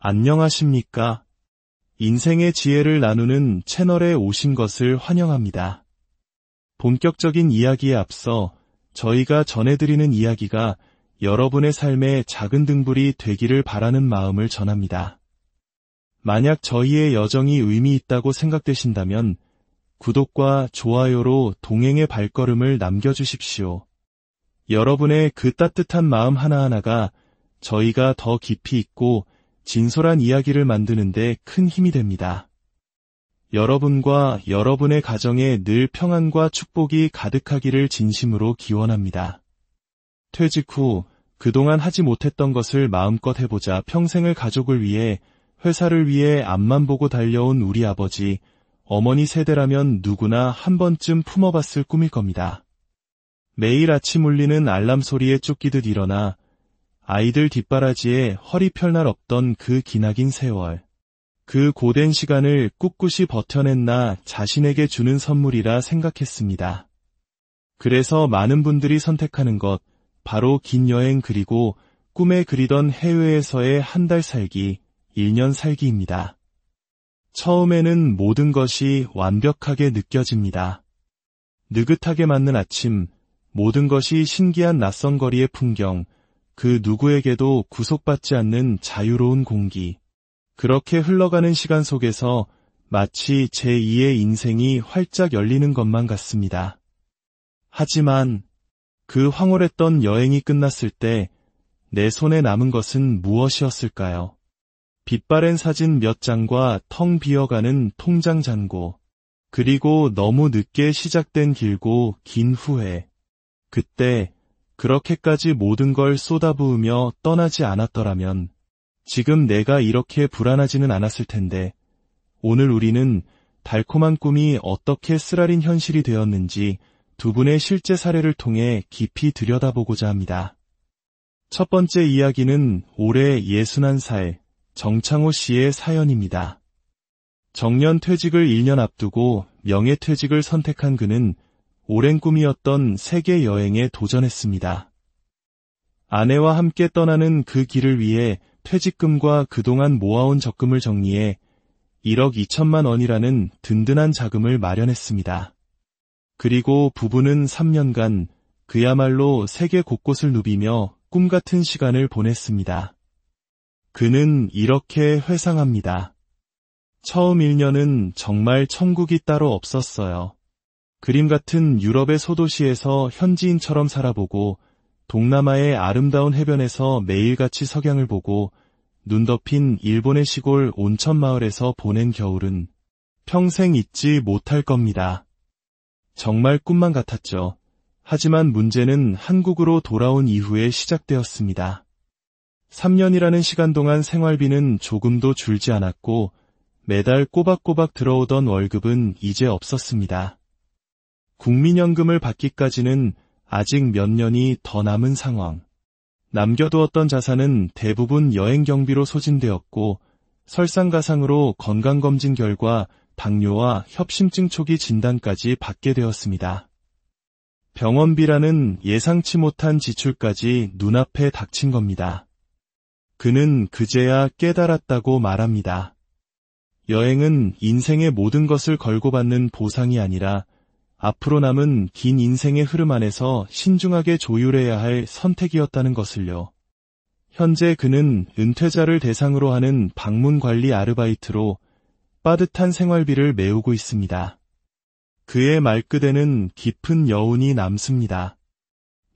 안녕하십니까? 인생의 지혜를 나누는 채널에 오신 것을 환영합니다. 본격적인 이야기에 앞서 저희가 전해드리는 이야기가 여러분의 삶에 작은 등불이 되기를 바라는 마음을 전합니다. 만약 저희의 여정이 의미 있다고 생각되신다면 구독과 좋아요로 동행의 발걸음을 남겨주십시오. 여러분의 그 따뜻한 마음 하나하나가 저희가 더 깊이 있고 진솔한 이야기를 만드는 데 큰 힘이 됩니다. 여러분과 여러분의 가정에 늘 평안과 축복이 가득하기를 진심으로 기원합니다. 퇴직 후 그동안 하지 못했던 것을 마음껏 해보자 평생을 가족을 위해 회사를 위해 앞만 보고 달려온 우리 아버지, 어머니 세대라면 누구나 한 번쯤 품어봤을 꿈일 겁니다. 매일 아침 울리는 알람 소리에 쫓기듯 일어나 아이들 뒷바라지에 허리 펼 날 없던 그 기나긴 세월. 그 고된 시간을 꿋꿋이 버텨낸 나 자신에게 주는 선물이라 생각했습니다. 그래서 많은 분들이 선택하는 것, 바로 긴 여행 그리고 꿈에 그리던 해외에서의 한 달 살기, 1년 살기입니다. 처음에는 모든 것이 완벽하게 느껴집니다. 느긋하게 맞는 아침, 모든 것이 신기한 낯선 거리의 풍경, 그 누구에게도 구속받지 않는 자유로운 공기. 그렇게 흘러가는 시간 속에서 마치 제2의 인생이 활짝 열리는 것만 같습니다. 하지만 그 황홀했던 여행이 끝났을 때 내 손에 남은 것은 무엇이었을까요? 빛바랜 사진 몇 장과 텅 비어가는 통장 잔고, 그리고 너무 늦게 시작된 길고 긴 후회. 그때 그렇게까지 모든 걸 쏟아부으며 떠나지 않았더라면 지금 내가 이렇게 불안하지는 않았을 텐데, 오늘 우리는 달콤한 꿈이 어떻게 쓰라린 현실이 되었는지 두 분의 실제 사례를 통해 깊이 들여다보고자 합니다. 첫 번째 이야기는 올해 61살 정창호 씨의 사연입니다. 정년 퇴직을 1년 앞두고 명예퇴직을 선택한 그는 오랜 꿈이었던 세계 여행에 도전했습니다. 아내와 함께 떠나는 그 길을 위해 퇴직금과 그동안 모아온 적금을 정리해 1억 2천만 원이라는 든든한 자금을 마련했습니다. 그리고 부부는 3년간 그야말로 세계 곳곳을 누비며 꿈같은 시간을 보냈습니다. 그는 이렇게 회상합니다. 처음 1년은 정말 천국이 따로 없었어요. 그림 같은 유럽의 소도시에서 현지인처럼 살아보고 동남아의 아름다운 해변에서 매일같이 석양을 보고 눈 덮인 일본의 시골 온천 마을에서 보낸 겨울은 평생 잊지 못할 겁니다. 정말 꿈만 같았죠. 하지만 문제는 한국으로 돌아온 이후에 시작되었습니다. 3년이라는 시간 동안 생활비는 조금도 줄지 않았고 매달 꼬박꼬박 들어오던 월급은 이제 없었습니다. 국민연금을 받기까지는 아직 몇 년이 더 남은 상황. 남겨두었던 자산은 대부분 여행 경비로 소진되었고 설상가상으로 건강검진 결과 당뇨와 협심증 초기 진단까지 받게 되었습니다. 병원비라는 예상치 못한 지출까지 눈앞에 닥친 겁니다. 그는 그제야 깨달았다고 말합니다. 여행은 인생의 모든 것을 걸고 받는 보상이 아니라 앞으로 남은 긴 인생의 흐름 안에서 신중하게 조율해야 할 선택이었다는 것을요. 현재 그는 은퇴자를 대상으로 하는 방문관리 아르바이트로 빠듯한 생활비를 메우고 있습니다. 그의 말끝에는 깊은 여운이 남습니다.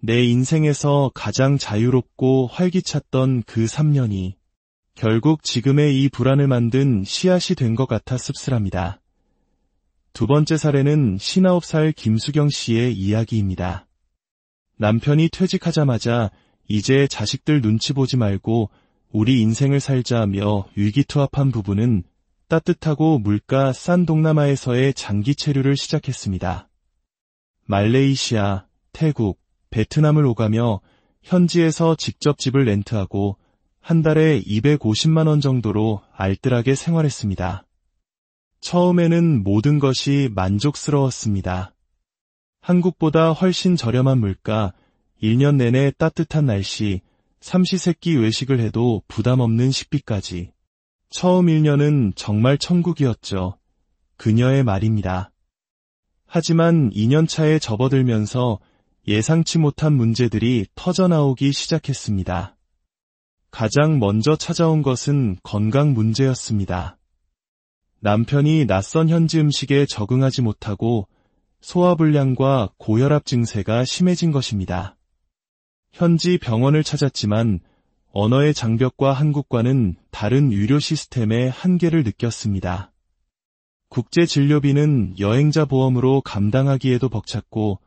내 인생에서 가장 자유롭고 활기찼던 그 3년이 결국 지금의 이 불안을 만든 씨앗이 된 것 같아 씁쓸합니다. 두 번째 사례는 59살 김수경 씨의 이야기입니다. 남편이 퇴직하자마자 이제 자식들 눈치 보지 말고 우리 인생을 살자며 위기투합한 부부는 따뜻하고 물가 싼 동남아에서의 장기 체류를 시작했습니다. 말레이시아, 태국, 베트남을 오가며 현지에서 직접 집을 렌트하고 한 달에 250만 원 정도로 알뜰하게 생활했습니다. 처음에는 모든 것이 만족스러웠습니다. 한국보다 훨씬 저렴한 물가, 1년 내내 따뜻한 날씨, 삼시세끼 외식을 해도 부담 없는 식비까지. 처음 1년은 정말 천국이었죠. 그녀의 말입니다. 하지만 2년 차에 접어들면서 예상치 못한 문제들이 터져나오기 시작했습니다. 가장 먼저 찾아온 것은 건강 문제였습니다. 남편이 낯선 현지 음식에 적응하지 못하고 소화불량과 고혈압 증세가 심해진 것입니다. 현지 병원을 찾았지만 언어의 장벽과 한국과는 다른 의료 시스템의 한계를 느꼈습니다. 국제 진료비는 여행자 보험으로 감당하기에도 벅찼고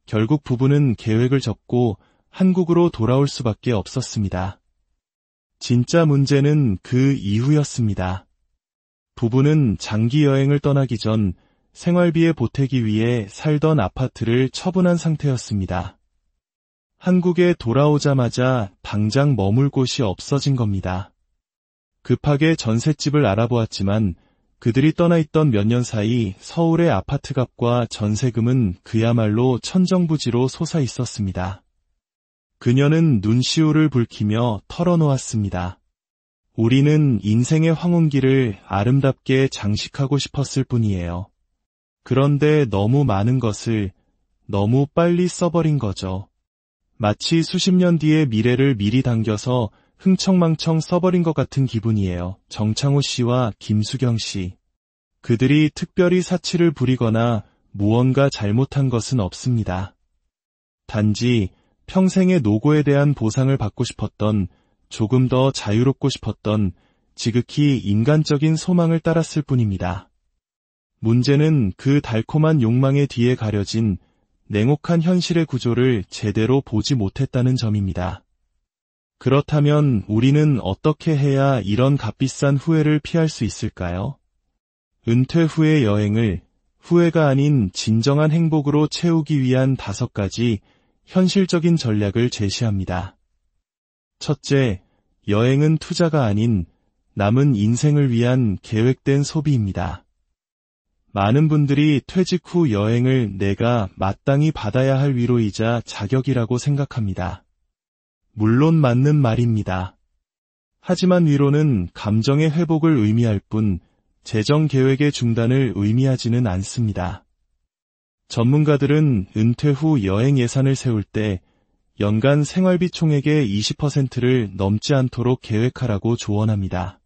결국 부부는 계획을 접고 한국으로 돌아올 수밖에 없었습니다. 진짜 문제는 그 이후였습니다. 부부는 장기 여행을 떠나기 전 생활비에 보태기 위해 살던 아파트를 처분한 상태였습니다. 한국에 돌아오자마자 당장 머물 곳이 없어진 겁니다. 급하게 전셋집을 알아보았지만 그들이 떠나 있던 몇 년 사이 서울의 아파트값과 전세금은 그야말로 천정부지로 솟아 있었습니다. 그녀는 눈시울을 붉히며 털어놓았습니다. 우리는 인생의 황혼기를 아름답게 장식하고 싶었을 뿐이에요. 그런데 너무 많은 것을 너무 빨리 써버린 거죠. 마치 수십 년 뒤의 미래를 미리 당겨서 흥청망청 써버린 것 같은 기분이에요. 정창호 씨와 김수경 씨. 그들이 특별히 사치를 부리거나 무언가 잘못한 것은 없습니다. 단지 평생의 노고에 대한 보상을 받고 싶었던, 조금 더 자유롭고 싶었던 지극히 인간적인 소망을 따랐을 뿐입니다. 문제는 그 달콤한 욕망의 뒤에 가려진 냉혹한 현실의 구조를 제대로 보지 못했다는 점입니다. 그렇다면 우리는 어떻게 해야 이런 값비싼 후회를 피할 수 있을까요? 은퇴 후의 여행을 후회가 아닌 진정한 행복으로 채우기 위한 5가지 현실적인 전략을 제시합니다. 첫째, 여행은 투자가 아닌 남은 인생을 위한 계획된 소비입니다. 많은 분들이 퇴직 후 여행을 내가 마땅히 받아야 할 위로이자 자격이라고 생각합니다. 물론 맞는 말입니다. 하지만 위로는 감정의 회복을 의미할 뿐 재정 계획의 중단을 의미하지는 않습니다. 전문가들은 은퇴 후 여행 예산을 세울 때 연간 생활비 총액의 20%를 넘지 않도록 계획하라고 조언합니다.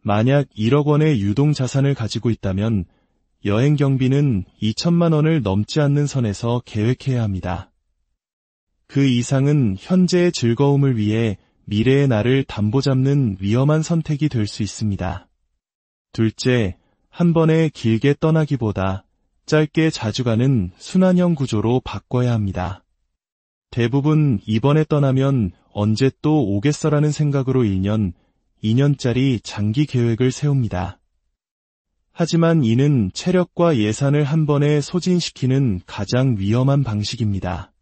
만약 1억 원의 유동 자산을 가지고 있다면 여행 경비는 2천만 원을 넘지 않는 선에서 계획해야 합니다. 그 이상은 현재의 즐거움을 위해 미래의 나를 담보 잡는 위험한 선택이 될 수 있습니다. 둘째, 한 번에 길게 떠나기보다 짧게 자주 가는 순환형 구조로 바꿔야 합니다. 대부분 이번에 떠나면 언제 또 오겠어라는 생각으로 1년, 2년짜리 장기 계획을 세웁니다. 하지만 이는 체력과 예산을 한 번에 소진시키는 가장 위험한 방식입니다.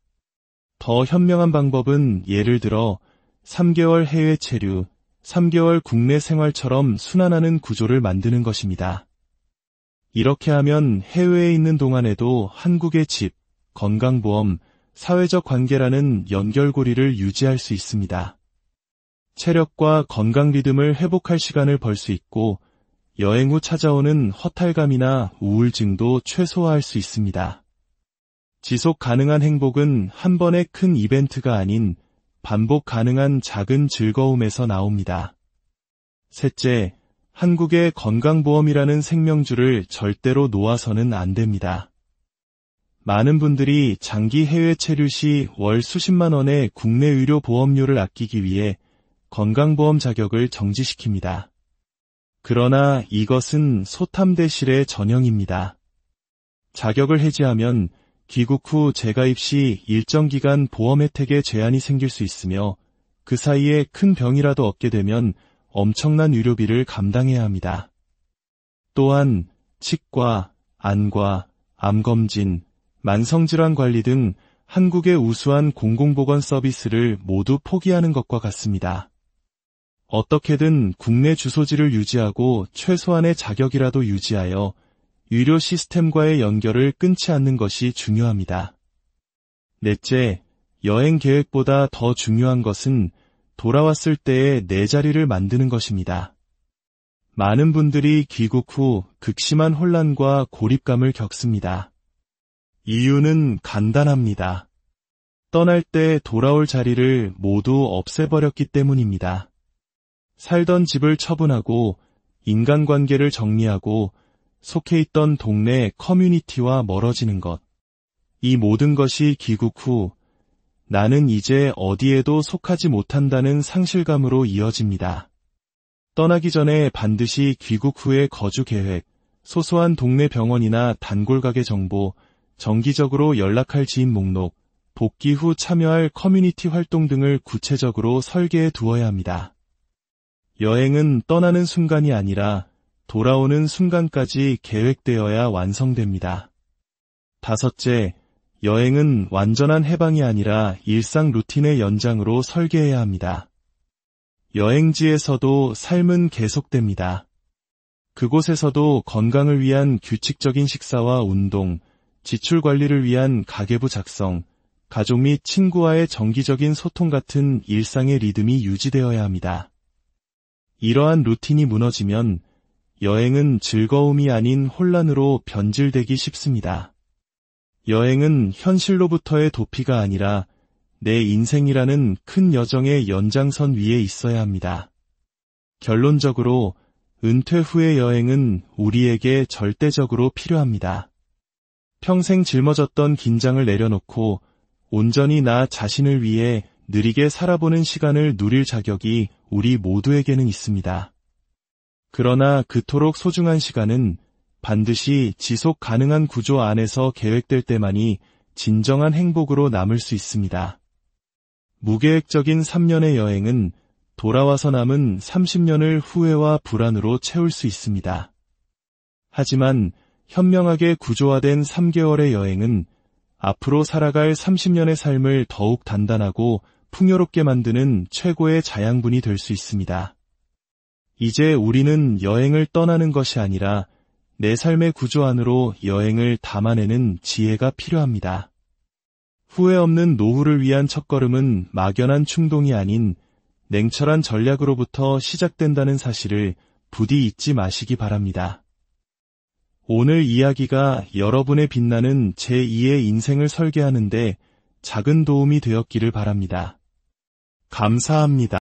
더 현명한 방법은 예를 들어 3개월 해외 체류, 3개월 국내 생활처럼 순환하는 구조를 만드는 것입니다. 이렇게 하면 해외에 있는 동안에도 한국의 집, 건강보험, 사회적 관계라는 연결고리를 유지할 수 있습니다. 체력과 건강 리듬을 회복할 시간을 벌 수 있고 여행 후 찾아오는 허탈감이나 우울증도 최소화할 수 있습니다. 지속 가능한 행복은 한 번의 큰 이벤트가 아닌 반복 가능한 작은 즐거움에서 나옵니다. 셋째, 한국의 건강보험이라는 생명줄을 절대로 놓아서는 안 됩니다. 많은 분들이 장기 해외 체류 시 월 수십만 원의 국내 의료 보험료를 아끼기 위해 건강보험 자격을 정지시킵니다. 그러나 이것은 소탐대실의 전형입니다. 자격을 해지하면 귀국 후 재가입 시 일정 기간 보험 혜택에 제한이 생길 수 있으며 그 사이에 큰 병이라도 얻게 되면 엄청난 의료비를 감당해야 합니다. 또한 치과, 안과, 암검진, 만성질환 관리 등 한국의 우수한 공공보건 서비스를 모두 포기하는 것과 같습니다. 어떻게든 국내 주소지를 유지하고 최소한의 자격이라도 유지하여 의료 시스템과의 연결을 끊지 않는 것이 중요합니다. 넷째, 여행 계획보다 더 중요한 것은 돌아왔을 때의 내 자리를 만드는 것입니다. 많은 분들이 귀국 후 극심한 혼란과 고립감을 겪습니다. 이유는 간단합니다. 떠날 때 돌아올 자리를 모두 없애버렸기 때문입니다. 살던 집을 처분하고 인간관계를 정리하고 속해 있던 동네 커뮤니티와 멀어지는 것. 이 모든 것이 귀국 후 나는 이제 어디에도 속하지 못한다는 상실감으로 이어집니다. 떠나기 전에 반드시 귀국 후의 거주 계획, 소소한 동네 병원이나 단골 가게 정보, 정기적으로 연락할 지인 목록, 복귀 후 참여할 커뮤니티 활동 등을 구체적으로 설계해 두어야 합니다. 여행은 떠나는 순간이 아니라 돌아오는 순간까지 계획되어야 완성됩니다. 5째, 여행은 완전한 해방이 아니라 일상 루틴의 연장으로 설계해야 합니다. 여행지에서도 삶은 계속됩니다. 그곳에서도 건강을 위한 규칙적인 식사와 운동, 지출 관리를 위한 가계부 작성, 가족 및 친구와의 정기적인 소통 같은 일상의 리듬이 유지되어야 합니다. 이러한 루틴이 무너지면 여행은 즐거움이 아닌 혼란으로 변질되기 쉽습니다. 여행은 현실로부터의 도피가 아니라 내 인생이라는 큰 여정의 연장선 위에 있어야 합니다. 결론적으로 은퇴 후의 여행은 우리에게 절대적으로 필요합니다. 평생 짊어졌던 긴장을 내려놓고 온전히 나 자신을 위해 느리게 살아보는 시간을 누릴 자격이 우리 모두에게는 있습니다. 그러나 그토록 소중한 시간은 반드시 지속 가능한 구조 안에서 계획될 때만이 진정한 행복으로 남을 수 있습니다. 무계획적인 3년의 여행은 돌아와서 남은 30년을 후회와 불안으로 채울 수 있습니다. 하지만 현명하게 구조화된 3개월의 여행은 앞으로 살아갈 30년의 삶을 더욱 단단하고 풍요롭게 만드는 최고의 자양분이 될 수 있습니다. 이제 우리는 여행을 떠나는 것이 아니라 내 삶의 구조 안으로 여행을 담아내는 지혜가 필요합니다. 후회 없는 노후를 위한 첫걸음은 막연한 충동이 아닌 냉철한 전략으로부터 시작된다는 사실을 부디 잊지 마시기 바랍니다. 오늘 이야기가 여러분의 빛나는 제2의 인생을 설계하는 데 작은 도움이 되었기를 바랍니다. 감사합니다.